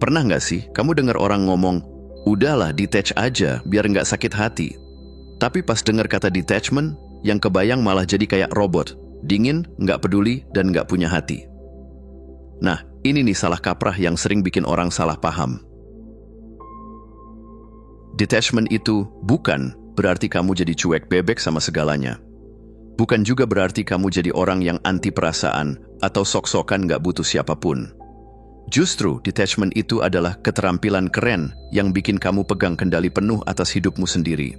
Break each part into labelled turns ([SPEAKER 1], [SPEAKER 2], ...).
[SPEAKER 1] Pernah nggak sih kamu dengar orang ngomong, udahlah detach aja biar nggak sakit hati. Tapi pas dengar kata detachment, yang kebayang malah jadi kayak robot, dingin, nggak peduli, dan nggak punya hati. Nah, ini nih salah kaprah yang sering bikin orang salah paham. Detachment itu bukan berarti kamu jadi cuek bebek sama segalanya. Bukan juga berarti kamu jadi orang yang anti perasaan atau sok-sokan nggak butuh siapapun. Justru, detachment itu adalah keterampilan keren yang bikin kamu pegang kendali penuh atas hidupmu sendiri.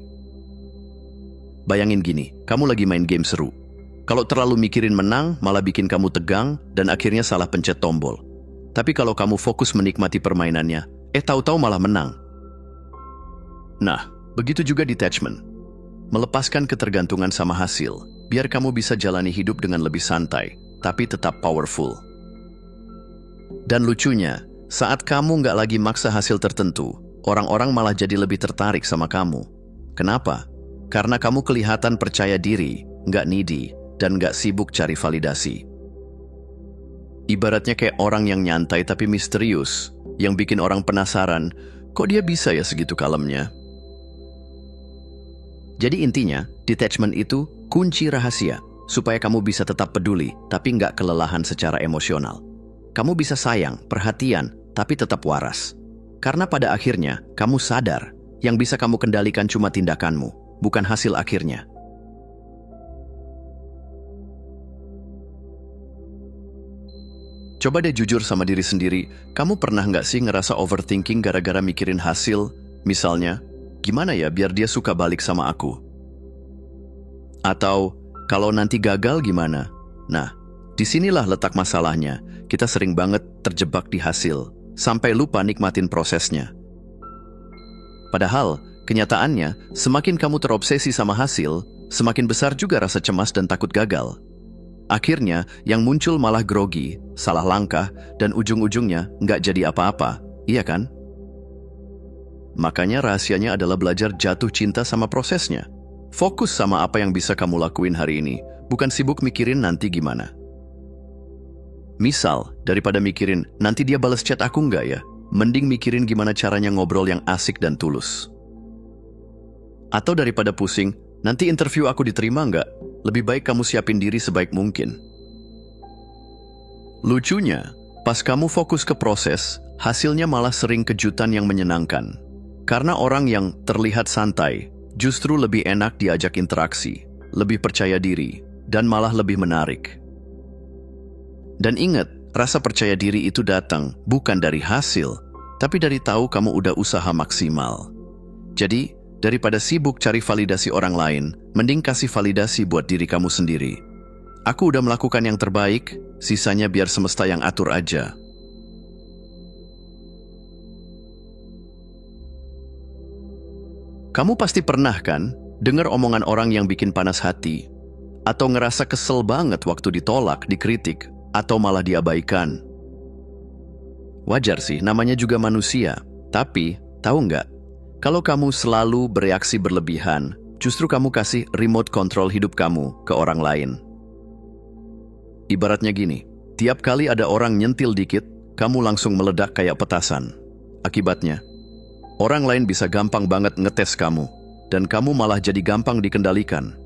[SPEAKER 1] Bayangin gini, kamu lagi main game seru. Kalau terlalu mikirin menang, malah bikin kamu tegang dan akhirnya salah pencet tombol. Tapi kalau kamu fokus menikmati permainannya, tahu-tahu malah menang. Nah, begitu juga detachment. Melepaskan ketergantungan sama hasil, biar kamu bisa jalani hidup dengan lebih santai, tapi tetap powerful. Dan lucunya, saat kamu nggak lagi maksa hasil tertentu, orang-orang malah jadi lebih tertarik sama kamu. Kenapa? Karena kamu kelihatan percaya diri, nggak needy, dan nggak sibuk cari validasi. Ibaratnya kayak orang yang nyantai tapi misterius, yang bikin orang penasaran, kok dia bisa ya segitu kalemnya? Jadi intinya, detachment itu kunci rahasia, supaya kamu bisa tetap peduli, tapi nggak kelelahan secara emosional. Kamu bisa sayang, perhatian, tapi tetap waras. Karena pada akhirnya, kamu sadar, yang bisa kamu kendalikan cuma tindakanmu, bukan hasil akhirnya. Coba deh jujur sama diri sendiri, kamu pernah nggak sih ngerasa overthinking gara-gara mikirin hasil? Misalnya, gimana ya biar dia suka balik sama aku? Atau, kalau nanti gagal gimana? Nah, disinilah letak masalahnya. Kita sering banget terjebak di hasil, sampai lupa nikmatin prosesnya. Padahal, kenyataannya, semakin kamu terobsesi sama hasil, semakin besar juga rasa cemas dan takut gagal. Akhirnya, yang muncul malah grogi, salah langkah, dan ujung-ujungnya nggak jadi apa-apa, iya kan? Makanya rahasianya adalah belajar jatuh cinta sama prosesnya. Fokus sama apa yang bisa kamu lakuin hari ini, bukan sibuk mikirin nanti gimana. Misal, daripada mikirin, nanti dia balas chat aku nggak ya? Mending mikirin gimana caranya ngobrol yang asik dan tulus. Atau daripada pusing, nanti interview aku diterima nggak? Lebih baik kamu siapin diri sebaik mungkin. Lucunya, pas kamu fokus ke proses, hasilnya malah sering kejutan yang menyenangkan. Karena orang yang terlihat santai, justru lebih enak diajak interaksi, lebih percaya diri, dan malah lebih menarik. Dan ingat, rasa percaya diri itu datang bukan dari hasil, tapi dari tahu kamu udah usaha maksimal. Jadi, daripada sibuk cari validasi orang lain, mending kasih validasi buat diri kamu sendiri. Aku udah melakukan yang terbaik, sisanya biar semesta yang atur aja. Kamu pasti pernah kan dengar omongan orang yang bikin panas hati, atau ngerasa kesel banget waktu ditolak, dikritik, atau malah diabaikan. Wajar sih, namanya juga manusia. Tapi, tahu nggak? Kalau kamu selalu bereaksi berlebihan, justru kamu kasih remote control hidup kamu ke orang lain. Ibaratnya gini, tiap kali ada orang nyentil dikit, kamu langsung meledak kayak petasan. Akibatnya, orang lain bisa gampang banget ngetes kamu, dan kamu malah jadi gampang dikendalikan.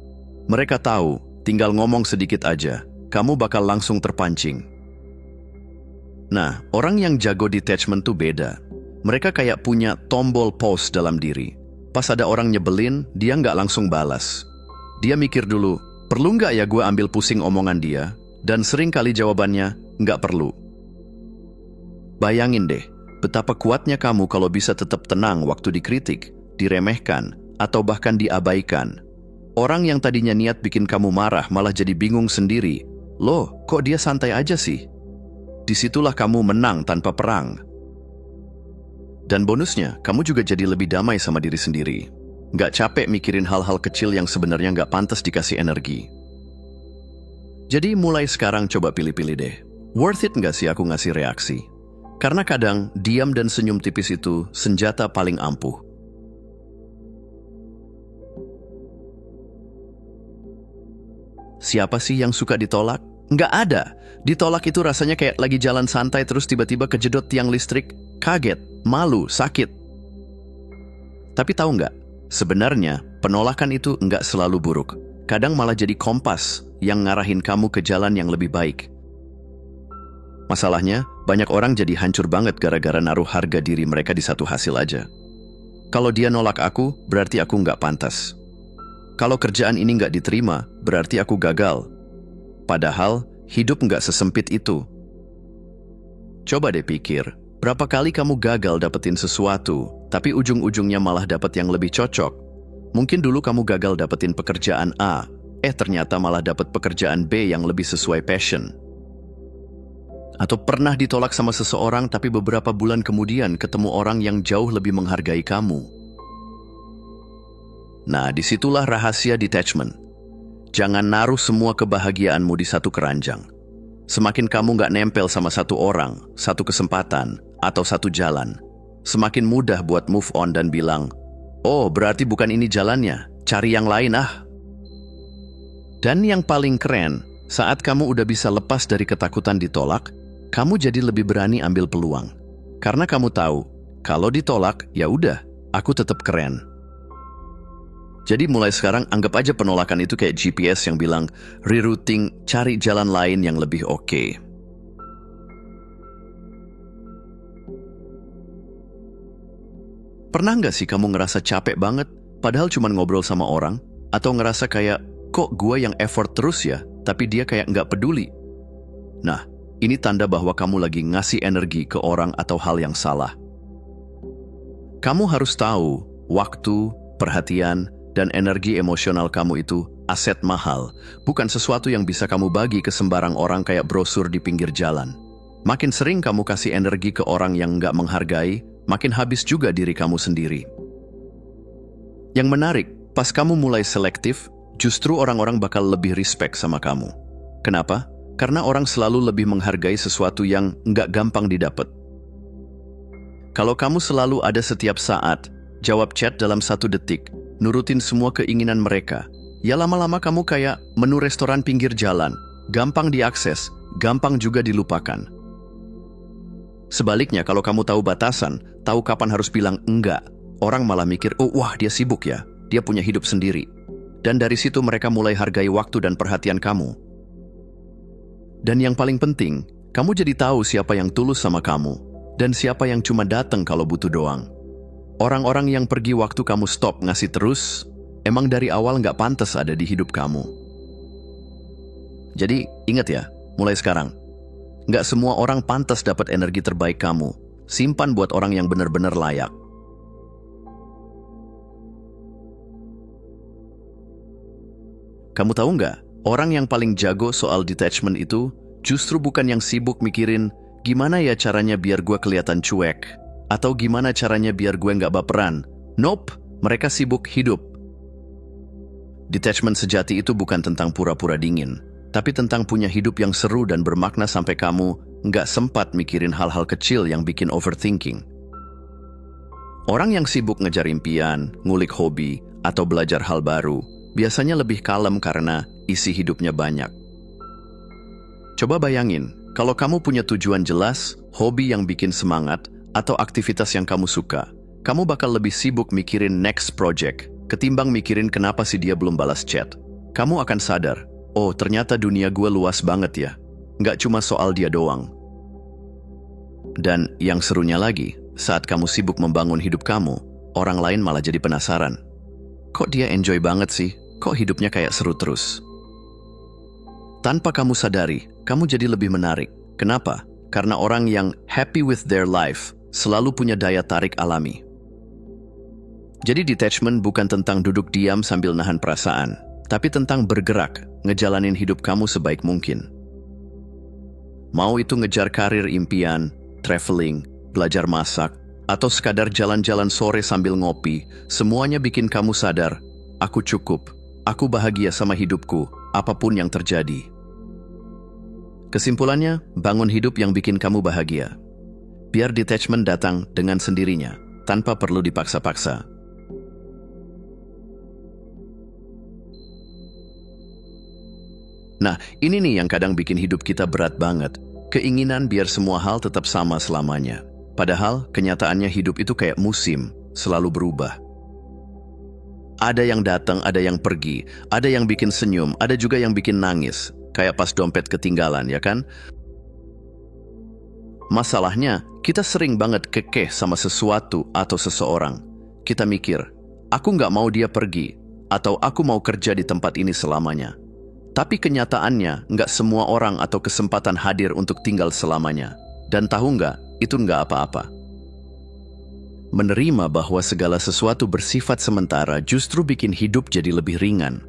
[SPEAKER 1] Mereka tahu, tinggal ngomong sedikit aja, kamu bakal langsung terpancing. Nah, orang yang jago detachment tuh beda. Mereka kayak punya tombol pause dalam diri. Pas ada orang nyebelin, dia nggak langsung balas. Dia mikir dulu, perlu nggak ya gue ambil pusing omongan dia? Dan sering kali jawabannya, nggak perlu. Bayangin deh, betapa kuatnya kamu kalau bisa tetap tenang waktu dikritik, diremehkan, atau bahkan diabaikan. Orang yang tadinya niat bikin kamu marah malah jadi bingung sendiri. Loh, kok dia santai aja sih? Disitulah kamu menang tanpa perang. Dan bonusnya, kamu juga jadi lebih damai sama diri sendiri. Nggak capek mikirin hal-hal kecil yang sebenarnya nggak pantas dikasih energi. Jadi mulai sekarang coba pilih-pilih deh. Worth it nggak sih aku ngasih reaksi? Karena kadang, diam dan senyum tipis itu senjata paling ampuh. Siapa sih yang suka ditolak? Nggak ada. Ditolak itu rasanya kayak lagi jalan santai terus tiba-tiba kejedot tiang listrik, kaget, malu, sakit. Tapi tahu nggak? Sebenarnya penolakan itu nggak selalu buruk. Kadang malah jadi kompas yang ngarahin kamu ke jalan yang lebih baik. Masalahnya, banyak orang jadi hancur banget gara-gara naruh harga diri mereka di satu hasil aja. Kalau dia nolak aku, berarti aku nggak pantas. Kalau kerjaan ini nggak diterima, berarti aku gagal. Padahal, hidup nggak sesempit itu. Coba deh pikir, berapa kali kamu gagal dapetin sesuatu, tapi ujung-ujungnya malah dapet yang lebih cocok. Mungkin dulu kamu gagal dapetin pekerjaan A, ternyata malah dapet pekerjaan B yang lebih sesuai passion. Atau pernah ditolak sama seseorang tapi beberapa bulan kemudian ketemu orang yang jauh lebih menghargai kamu. Nah, disitulah rahasia detachment. Jangan naruh semua kebahagiaanmu di satu keranjang. Semakin kamu nggak nempel sama satu orang, satu kesempatan, atau satu jalan, semakin mudah buat move on dan bilang, oh berarti bukan ini jalannya, cari yang lain ah. Dan yang paling keren, saat kamu udah bisa lepas dari ketakutan ditolak, kamu jadi lebih berani ambil peluang. Karena kamu tahu, kalau ditolak, ya udah, aku tetap keren. Jadi mulai sekarang anggap aja penolakan itu kayak GPS yang bilang, rerouting, cari jalan lain yang lebih oke. Pernah nggak sih kamu ngerasa capek banget, padahal cuma ngobrol sama orang? Atau ngerasa kayak, kok gua yang effort terus ya, tapi dia kayak nggak peduli? Nah, ini tanda bahwa kamu lagi ngasih energi ke orang atau hal yang salah. Kamu harus tahu, waktu, perhatian, dan energi emosional kamu itu aset mahal, bukan sesuatu yang bisa kamu bagi ke sembarang orang kayak brosur di pinggir jalan. Makin sering kamu kasih energi ke orang yang nggak menghargai, makin habis juga diri kamu sendiri. Yang menarik, pas kamu mulai selektif, justru orang-orang bakal lebih respect sama kamu. Kenapa? Karena orang selalu lebih menghargai sesuatu yang nggak gampang didapat. Kalau kamu selalu ada setiap saat, jawab chat dalam 1 detik, nurutin semua keinginan mereka, ya lama-lama kamu kayak menu restoran pinggir jalan, gampang diakses, gampang juga dilupakan. Sebaliknya, kalau kamu tahu batasan, tahu kapan harus bilang enggak, orang malah mikir, oh wah dia sibuk ya, dia punya hidup sendiri. Dan dari situ mereka mulai hargai waktu dan perhatian kamu. Dan yang paling penting, kamu jadi tahu siapa yang tulus sama kamu, dan siapa yang cuma datang kalau butuh doang. Orang-orang yang pergi waktu kamu stop ngasih terus, emang dari awal nggak pantas ada di hidup kamu. Jadi, ingat ya, mulai sekarang, nggak semua orang pantas dapat energi terbaik kamu. Simpan buat orang yang benar-benar layak. Kamu tahu nggak, orang yang paling jago soal detachment itu justru bukan yang sibuk mikirin gimana ya caranya biar gue kelihatan cuek, atau gimana caranya biar gue nggak baperan. Nope, mereka sibuk hidup. Detachment sejati itu bukan tentang pura-pura dingin, tapi tentang punya hidup yang seru dan bermakna sampai kamu nggak sempat mikirin hal-hal kecil yang bikin overthinking. Orang yang sibuk ngejar impian, ngulik hobi, atau belajar hal baru, biasanya lebih kalem karena isi hidupnya banyak. Coba bayangin, kalau kamu punya tujuan jelas, hobi yang bikin semangat, atau aktivitas yang kamu suka, kamu bakal lebih sibuk mikirin next project, ketimbang mikirin kenapa sih dia belum balas chat. Kamu akan sadar, oh ternyata dunia gue luas banget ya, nggak cuma soal dia doang. Dan yang serunya lagi, saat kamu sibuk membangun hidup kamu, orang lain malah jadi penasaran. Kok dia enjoy banget sih? Kok hidupnya kayak seru terus? Tanpa kamu sadari, kamu jadi lebih menarik. Kenapa? Karena orang yang happy with their life selalu punya daya tarik alami. Jadi detachment bukan tentang duduk diam sambil nahan perasaan, tapi tentang bergerak, ngejalanin hidup kamu sebaik mungkin. Mau itu ngejar karir impian, traveling, belajar masak, atau sekadar jalan-jalan sore sambil ngopi, semuanya bikin kamu sadar, aku cukup, aku bahagia sama hidupku, apapun yang terjadi. Kesimpulannya, bangun hidup yang bikin kamu bahagia. Biar detachment datang dengan sendirinya, tanpa perlu dipaksa-paksa. Nah, ini nih yang kadang bikin hidup kita berat banget. Keinginan biar semua hal tetap sama selamanya. Padahal, kenyataannya hidup itu kayak musim, selalu berubah. Ada yang datang, ada yang pergi, ada yang bikin senyum, ada juga yang bikin nangis. Kayak pas dompet ketinggalan, ya kan? Masalahnya, kita sering banget kekeh sama sesuatu atau seseorang. Kita mikir, aku nggak mau dia pergi, atau aku mau kerja di tempat ini selamanya. Tapi kenyataannya, nggak semua orang atau kesempatan hadir untuk tinggal selamanya. Dan tahu nggak, itu nggak apa-apa. Menerima bahwa segala sesuatu bersifat sementara justru bikin hidup jadi lebih ringan.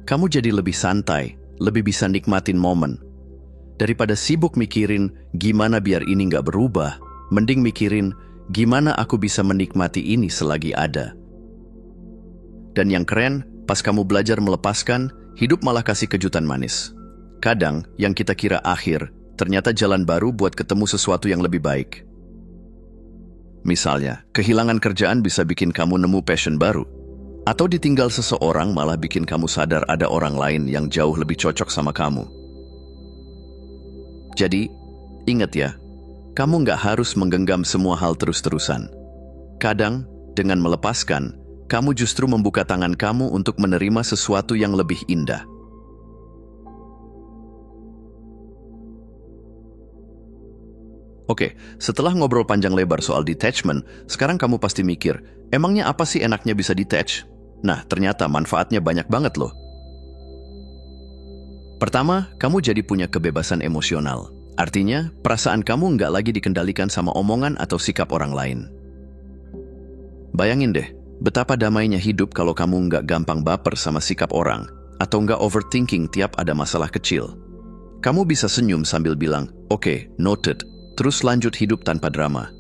[SPEAKER 1] Kamu jadi lebih santai, lebih bisa nikmatin momen. Daripada sibuk mikirin gimana biar ini nggak berubah, mending mikirin gimana aku bisa menikmati ini selagi ada. Dan yang keren, pas kamu belajar melepaskan, hidup malah kasih kejutan manis. Kadang, yang kita kira akhir, ternyata jalan baru buat ketemu sesuatu yang lebih baik. Misalnya, kehilangan kerjaan bisa bikin kamu nemu passion baru. Atau ditinggal seseorang malah bikin kamu sadar ada orang lain yang jauh lebih cocok sama kamu. Jadi, ingat ya, kamu nggak harus menggenggam semua hal terus-terusan. Kadang, dengan melepaskan, kamu justru membuka tangan kamu untuk menerima sesuatu yang lebih indah. Oke, setelah ngobrol panjang lebar soal detachment, sekarang kamu pasti mikir, emangnya apa sih enaknya bisa detach? Nah, ternyata manfaatnya banyak banget loh. Pertama, kamu jadi punya kebebasan emosional. Artinya, perasaan kamu nggak lagi dikendalikan sama omongan atau sikap orang lain. Bayangin deh, betapa damainya hidup kalau kamu nggak gampang baper sama sikap orang, atau nggak overthinking tiap ada masalah kecil. Kamu bisa senyum sambil bilang, oke, noted, terus lanjut hidup tanpa drama.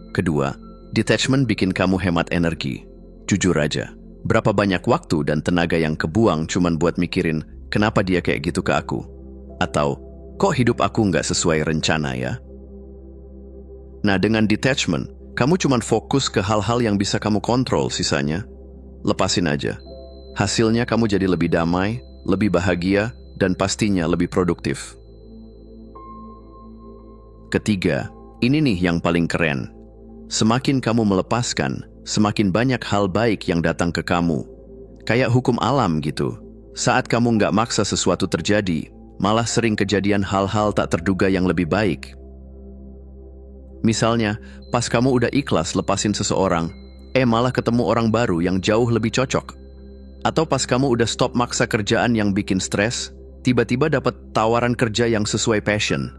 [SPEAKER 1] Kedua, detachment bikin kamu hemat energi. Jujur aja, berapa banyak waktu dan tenaga yang kebuang cuman buat mikirin kenapa dia kayak gitu ke aku? Atau, kok hidup aku nggak sesuai rencana ya? Nah, dengan detachment, kamu cuman fokus ke hal-hal yang bisa kamu kontrol sisanya. Lepasin aja. Hasilnya kamu jadi lebih damai, lebih bahagia, dan pastinya lebih produktif. Ketiga, ini nih yang paling keren. Semakin kamu melepaskan, semakin banyak hal baik yang datang ke kamu. Kayak hukum alam gitu. Saat kamu nggak maksa sesuatu terjadi, malah sering kejadian hal-hal tak terduga yang lebih baik. Misalnya, pas kamu udah ikhlas lepasin seseorang, malah ketemu orang baru yang jauh lebih cocok. Atau pas kamu udah stop maksa kerjaan yang bikin stres, tiba-tiba dapat tawaran kerja yang sesuai passion.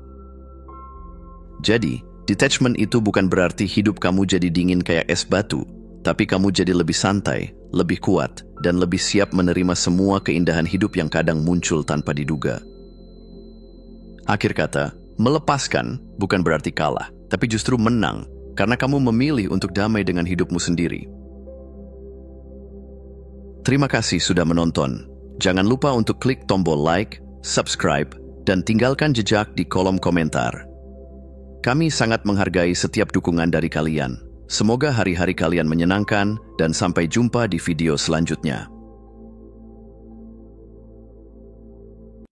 [SPEAKER 1] Jadi, detachment itu bukan berarti hidup kamu jadi dingin kayak es batu, tapi kamu jadi lebih santai, lebih kuat, dan lebih siap menerima semua keindahan hidup yang kadang muncul tanpa diduga. Akhir kata, melepaskan bukan berarti kalah, tapi justru menang, karena kamu memilih untuk damai dengan hidupmu sendiri. Terima kasih sudah menonton. Jangan lupa untuk klik tombol like, subscribe, dan tinggalkan jejak di kolom komentar. Kami sangat menghargai setiap dukungan dari kalian. Semoga hari-hari kalian menyenangkan dan sampai jumpa di video selanjutnya.